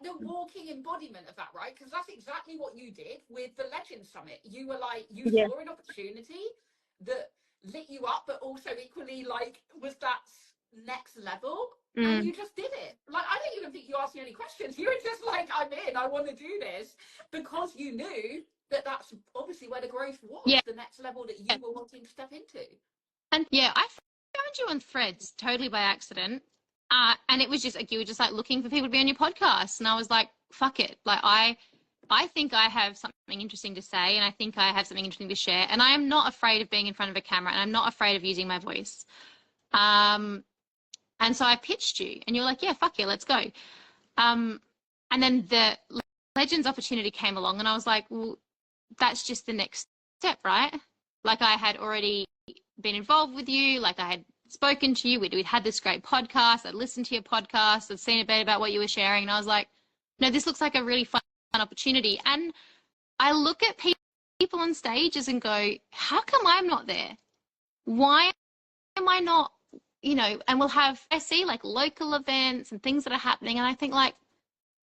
the walking embodiment of that, right? Because that's exactly what you did with the Legends Summit. You were like, you saw an opportunity that lit you up, but also equally like was that next level, and you just did it. Like, I don't even think you asked me any questions. You were just like, I'm in, I want to do this, because you knew that that's obviously where the growth was, the next level that you were wanting to step into. And I found you on Threads totally by accident. And it was just like, you were just like looking for people to be on your podcast. And I was like, fuck it. Like, I think I have something interesting to say, and I think I have something interesting to share. And I am not afraid of being in front of a camera, and I'm not afraid of using my voice. And so I pitched you, and you're like, yeah, fuck yeah, let's go. And then the Legends opportunity came along, and I was like, well, that's just the next step, right? Like, I had already been involved with you. Like, I had spoken to you. We'd had this great podcast. I'd listened to your podcast. I'd seen a bit about what you were sharing. And I was like, no, this looks like a really fun opportunity. And I look at people on stages and go, how come I'm not there? Why am I not, and I see like local events and things that are happening. And I think, like,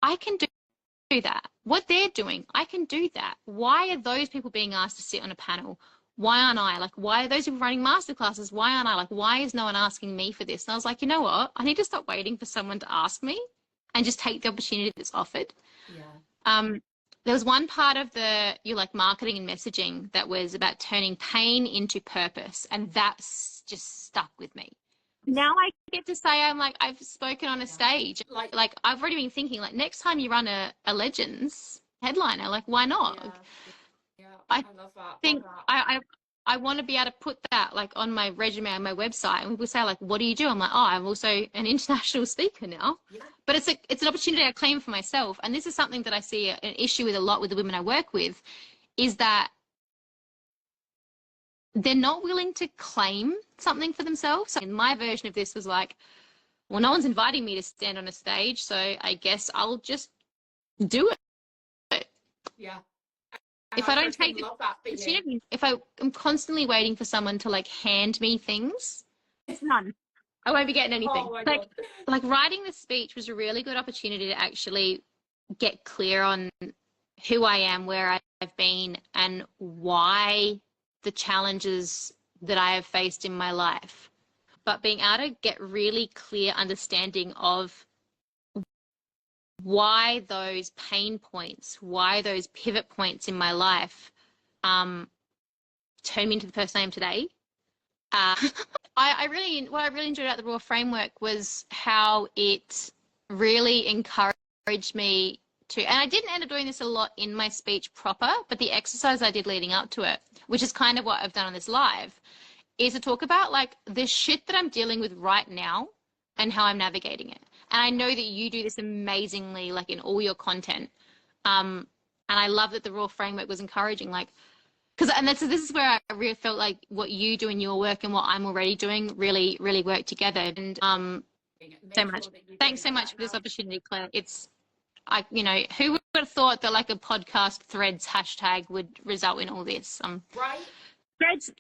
I can do that. What they're doing, I can do that. Why are those people being asked to sit on a panel? Why aren't I? Like, why are those people running masterclasses? Why aren't I? Like, why is no one asking me for this? And I was like, you know what? I need to stop waiting for someone to ask me and just take the opportunity that's offered. Yeah. There was one part of your like marketing and messaging that was about turning pain into purpose. And that's just stuck with me. Now I get to say, I've spoken on a stage. Like I've already been thinking, like, next time you run a Legends headliner, like, why not? Yeah. I love that. Think I want to be able to put that like on my resume on my website, and people say, like, what do you do? I'm like, oh, I'm also an international speaker now. Yeah. But it's an opportunity I claim for myself. And this is something that I see an issue with a lot with the women I work with, is that they're not willing to claim something for themselves. So my version of this was like, well, no one's inviting me to stand on a stage, so I guess I'll just do it. Yeah. If I don't take the opportunity, if I'm constantly waiting for someone to like hand me things, it's none. I won't be getting anything. Oh like writing the speech was a really good opportunity to actually get clear on who I am, where I've been, and why the challenges that I have faced in my life. But being able to get really clear understanding of why those pain points, why those pivot points in my life turned me into the person I am today. What I really enjoyed about the Raw framework was how it really encouraged me to, and I didn't end up doing this a lot in my speech proper, but the exercise I did leading up to it, which is kind of what I've done on this live, is to talk about like the shit that I'm dealing with right now and how I'm navigating it. And I know that you do this amazingly, like in all your content. And I love that the Raw framework was encouraging, like, this is where I really felt like what you do in your work and what I'm already doing really, really work together. And so much. Thanks so much for this opportunity, Claire. Who would have thought that like a podcast Threads hashtag would result in all this? Right.